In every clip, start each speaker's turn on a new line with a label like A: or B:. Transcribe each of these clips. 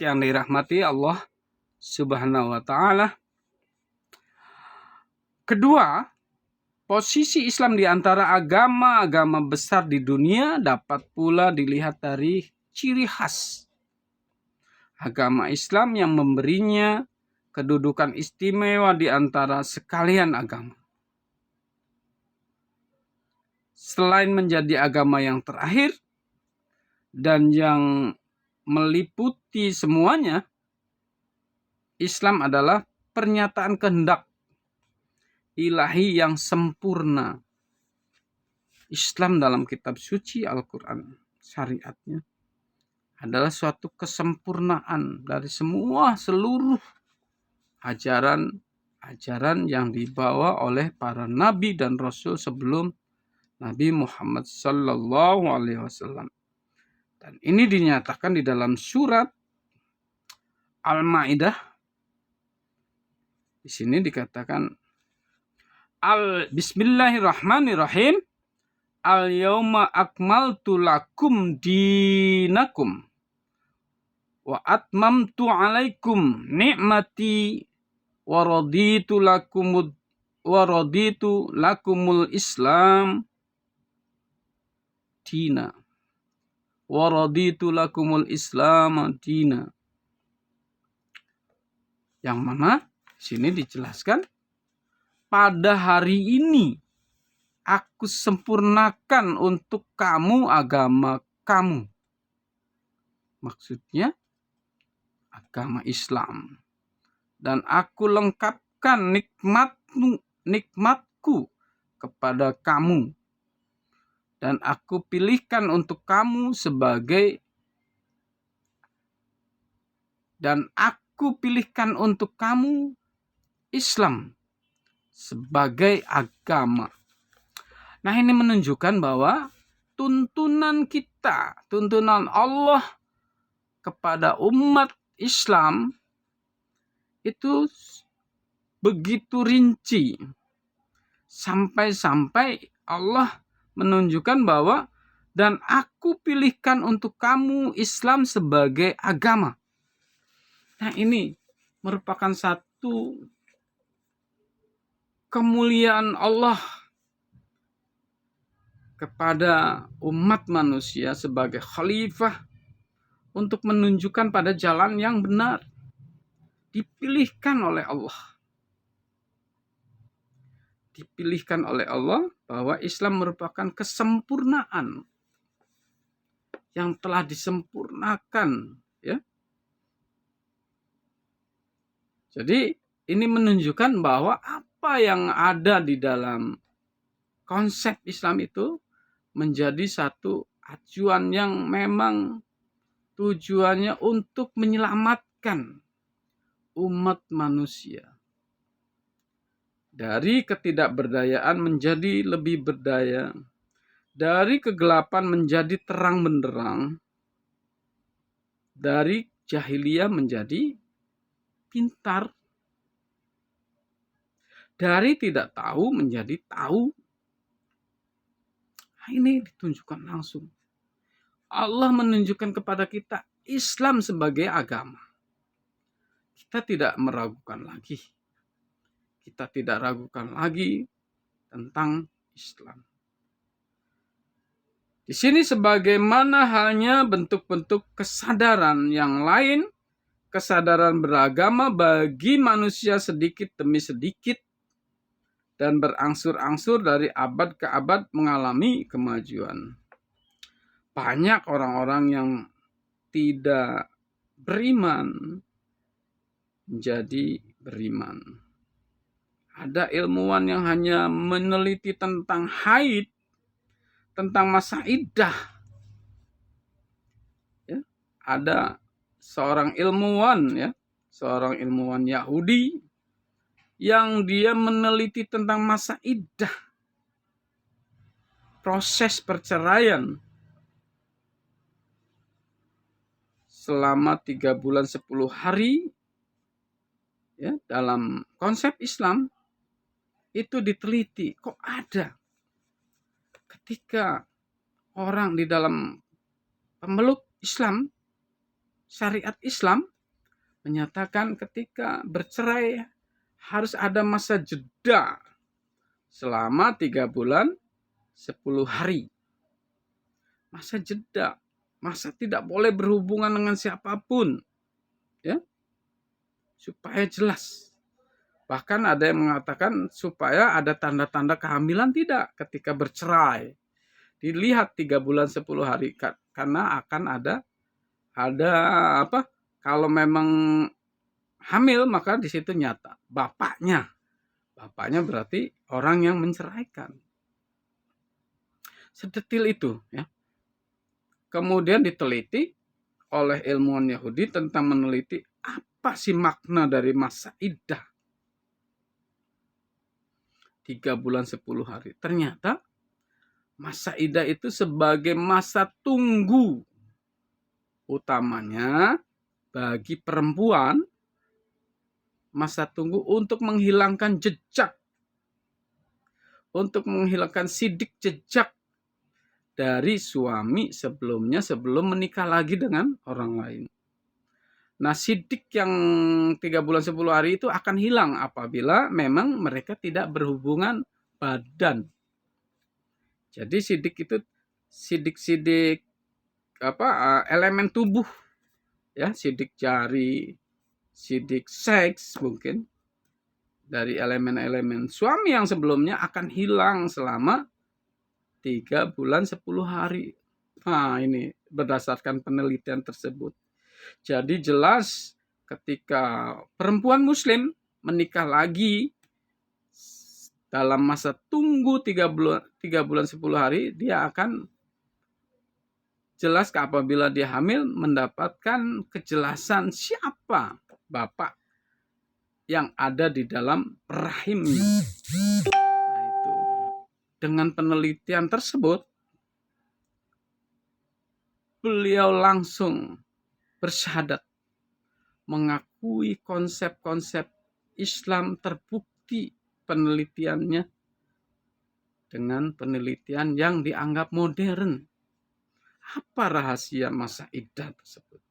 A: yang dirahmati Allah Subhanahu wa Ta'ala. Kedua, posisi Islam di antara agama-agama besar di dunia dapat pula dilihat dari ciri khas agama Islam yang memberinya kedudukan istimewa di antara sekalian agama. Selain menjadi agama yang terakhir dan yang meliputi semuanya, Islam adalah pernyataan kehendak ilahi yang sempurna. Islam dalam kitab suci Al-Quran, syariatnya adalah suatu kesempurnaan dari seluruh ajaran yang dibawa oleh para nabi dan rasul sebelum Nabi Muhammad sallallahu alaihi wasallam. Dan ini dinyatakan di dalam surat Al-Maidah. Di sini dikatakan Bismillahirrahmanirrahim. Al-yawma akmaltu lakum dinakum wa atmamtu alaikum ni'mati wa raditu lakumul Islam dina. Wa raditu lakumul Islam dina. Yang mana sini dijelaskan, pada hari ini aku sempurnakan untuk kamu agama kamu. Maksudnya agama Islam. Dan aku lengkapkan nikmatku kepada kamu. Dan aku pilihkan untuk kamu Islam sebagai agama. Nah, ini menunjukkan bahwa tuntunan Allah kepada umat Islam itu begitu rinci. Sampai-sampai Allah menunjukkan bahwa dan aku pilihkan untuk kamu Islam sebagai agama. Nah, ini merupakan satu kemuliaan Allah kepada umat manusia sebagai khalifah untuk menunjukkan pada jalan yang benar. Dipilihkan oleh Allah bahwa Islam merupakan kesempurnaan yang telah disempurnakan, ya. Jadi ini menunjukkan bahwa apa yang ada di dalam konsep Islam itu menjadi satu acuan yang memang tujuannya untuk menyelamatkan umat manusia dari ketidakberdayaan menjadi lebih berdaya, dari kegelapan menjadi terang benderang, dari jahiliyah menjadi pintar, dari tidak tahu menjadi tahu. Nah, ini ditunjukkan langsung. Allah menunjukkan kepada kita Islam sebagai agama. Kita tidak meragukan lagi. Kita tidak ragukan lagi tentang Islam. Di sini sebagaimana halnya bentuk-bentuk kesadaran yang lain, kesadaran beragama bagi manusia sedikit demi sedikit dan berangsur-angsur dari abad ke abad mengalami kemajuan. Banyak orang-orang yang tidak beriman menjadi beriman. Ada ilmuwan yang hanya meneliti tentang haid, tentang masa iddah. Ya, ada seorang ilmuwan Yahudi yang dia meneliti tentang masa iddah, proses perceraian selama 3 bulan 10 hari. Ya, dalam konsep Islam itu diteliti, kok ada ketika orang di dalam pemeluk Islam syariat Islam menyatakan ketika bercerai harus ada masa jeda selama 3 bulan 10 hari. Masa jeda, masa tidak boleh berhubungan dengan siapapun, ya, supaya jelas. Bahkan ada yang mengatakan supaya ada tanda-tanda kehamilan tidak ketika bercerai. Dilihat 3 bulan 10 hari karena akan ada apa? Kalau memang hamil maka di situ nyata bapaknya. Bapaknya berarti orang yang menceraikan. Sedetil itu, ya. Kemudian diteliti oleh ilmuwan Yahudi tentang meneliti apa sih makna dari masa iddah 3 bulan 10 hari. Ternyata masa iddah itu sebagai masa tunggu utamanya bagi perempuan, masa tunggu untuk menghilangkan jejak, untuk menghilangkan sidik jejak dari suami sebelumnya sebelum menikah lagi dengan orang lain. Nah, sidik yang 3 bulan 10 hari itu akan hilang apabila memang mereka tidak berhubungan badan. Jadi sidik itu sidik-sidik elemen tubuh, ya, sidik jari, sidik seks mungkin dari elemen-elemen suami yang sebelumnya akan hilang selama 3 bulan 10 hari. Nah, ini berdasarkan penelitian tersebut. Jadi jelas ketika perempuan muslim menikah lagi dalam masa tunggu 3 bulan 10 hari, dia akan jelas apabila dia hamil mendapatkan kejelasan siapa bapak yang ada di dalam rahimnya. Nah, itu. Dengan penelitian tersebut, beliau langsung bersyahadat, mengakui konsep-konsep Islam terbukti penelitiannya dengan penelitian yang dianggap modern. Apa rahasia masa iddah tersebut?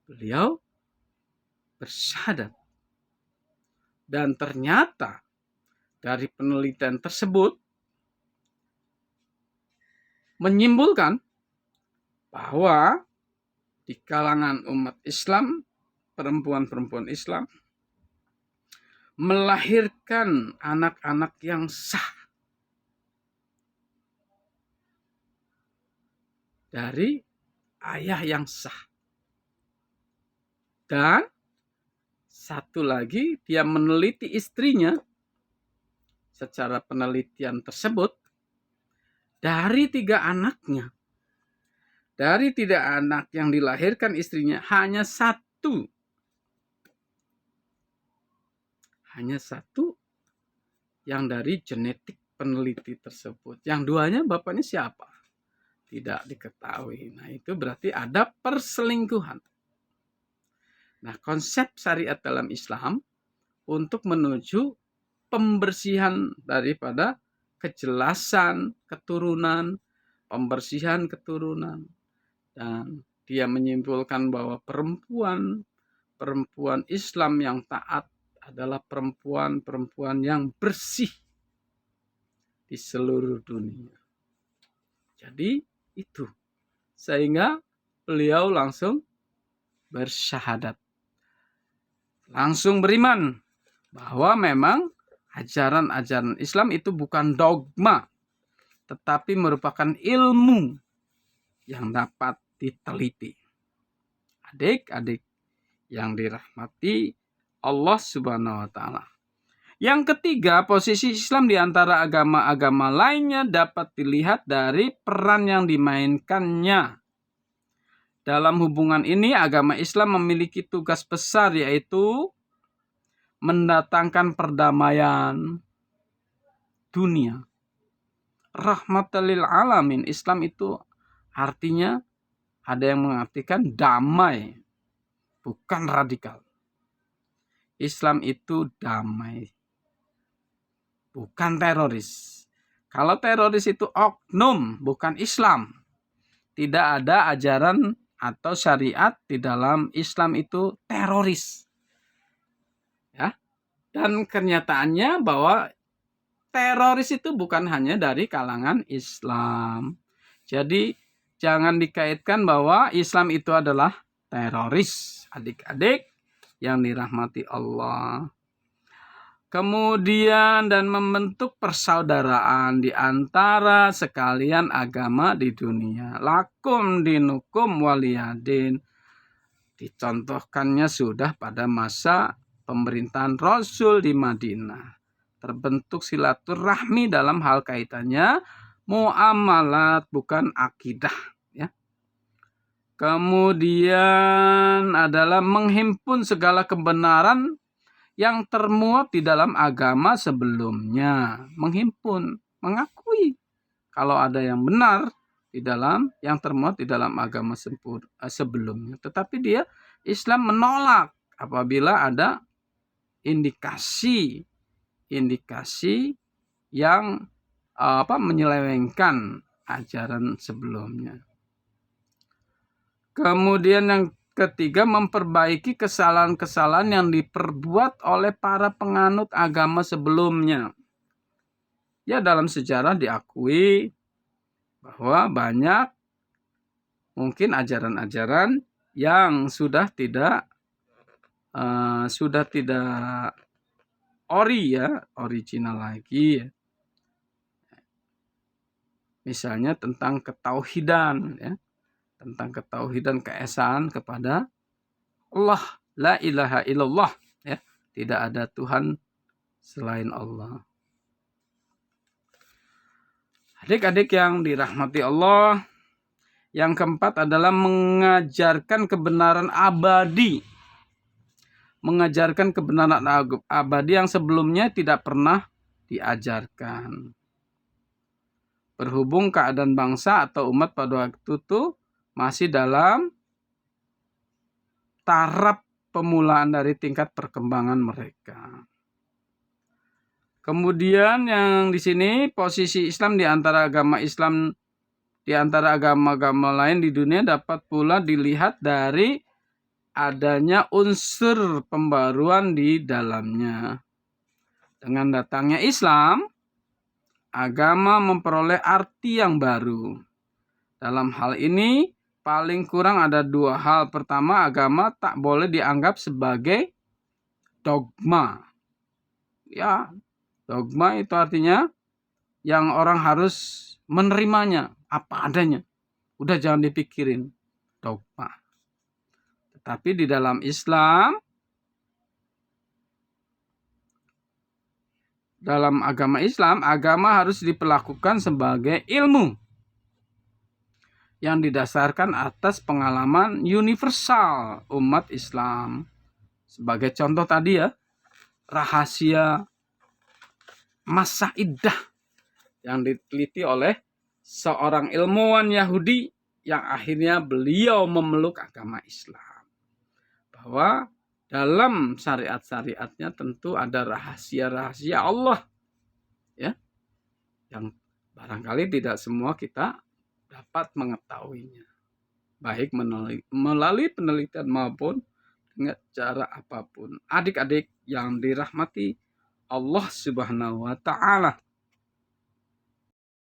A: Beliau bersyahadat. Dan ternyata dari penelitian tersebut menyimpulkan bahwa di kalangan umat Islam, perempuan-perempuan Islam melahirkan anak-anak yang sah dari ayah yang sah. Dan satu lagi, dia meneliti istrinya secara penelitian tersebut dari 3 anaknya. Dari 3 anak yang dilahirkan istrinya hanya satu yang dari genetik peneliti tersebut. Yang 2-nya bapaknya siapa? Tidak diketahui. Nah, itu berarti ada perselingkuhan. Nah, konsep syariat dalam Islam untuk menuju pembersihan daripada kejelasan keturunan, pembersihan keturunan. Dan dia menyimpulkan bahwa perempuan Islam yang taat adalah perempuan yang bersih di seluruh dunia. Jadi itu. Sehingga beliau langsung bersyahadat. Langsung beriman bahwa memang ajaran-ajaran Islam itu bukan dogma, tetapi merupakan ilmu yang dapat diteliti. Adik-adik yang dirahmati Allah Subhanahu wa taala. Yang ketiga, posisi Islam di antara agama-agama lainnya dapat dilihat dari peran yang dimainkannya. Dalam hubungan ini, agama Islam memiliki tugas besar, yaitu mendatangkan perdamaian dunia. Rahmatan lil alamin. Islam itu artinya, ada yang mengartikan damai, bukan radikal. Islam itu damai, bukan teroris. Kalau teroris itu oknum, bukan Islam. Tidak ada ajaran atau syariat di dalam Islam itu teroris. Ya. Dan kenyataannya bahwa teroris itu bukan hanya dari kalangan Islam. Jadi jangan dikaitkan bahwa Islam itu adalah teroris, adik-adik yang dirahmati Allah. Kemudian dan membentuk persaudaraan di antara sekalian agama di dunia. Lakum dinukum waliyadin. Dicontohkannya sudah pada masa pemerintahan Rasul di Madinah. Terbentuk silaturahmi dalam hal kaitannya muamalat, bukan akidah. Ya. Kemudian adalah menghimpun segala kebenaran yang termuat di dalam agama sebelumnya. Menghimpun, mengakui kalau ada yang benar di dalam yang termuat di dalam agama sebelumnya. Tetapi dia Islam menolak apabila ada indikasi yang menyelewengkan ajaran sebelumnya. Kemudian yang ketiga, memperbaiki kesalahan-kesalahan yang diperbuat oleh para penganut agama sebelumnya. Ya, dalam sejarah diakui bahwa banyak mungkin ajaran-ajaran yang sudah tidak original lagi. Misalnya tentang ketauhidan, ya. Tentang ketauhidan keesaan kepada Allah, la ilaha illallah, ya. Tidak ada Tuhan selain Allah. Adik-adik yang dirahmati Allah, yang keempat adalah mengajarkan kebenaran abadi. Mengajarkan kebenaran abadi yang sebelumnya tidak pernah diajarkan. Berhubung keadaan bangsa atau umat pada waktu itu masih dalam taraf pemulaan dari tingkat perkembangan mereka. Kemudian yang di sini posisi Islam di antara agama-agama lain di dunia dapat pula dilihat dari adanya unsur pembaruan di dalamnya. Dengan datangnya Islam, agama memperoleh arti yang baru. Dalam hal ini, paling kurang ada dua hal. Pertama, agama tak boleh dianggap sebagai dogma. Ya, dogma itu artinya yang orang harus menerimanya apa adanya. Udah jangan dipikirin dogma. Tetapi di dalam Islam, dalam agama Islam, agama harus diperlakukan sebagai ilmu yang didasarkan atas pengalaman universal umat Islam. Sebagai contoh tadi ya, rahasia masa iddah yang diteliti oleh seorang ilmuwan Yahudi yang akhirnya beliau memeluk agama Islam. Bahwa dalam syariat-syariatnya tentu ada rahasia-rahasia Allah, ya, yang barangkali tidak semua kita dapat mengetahuinya, baik melalui penelitian maupun dengan cara apapun. Adik-adik yang dirahmati Allah Subhanahu wa Ta'ala,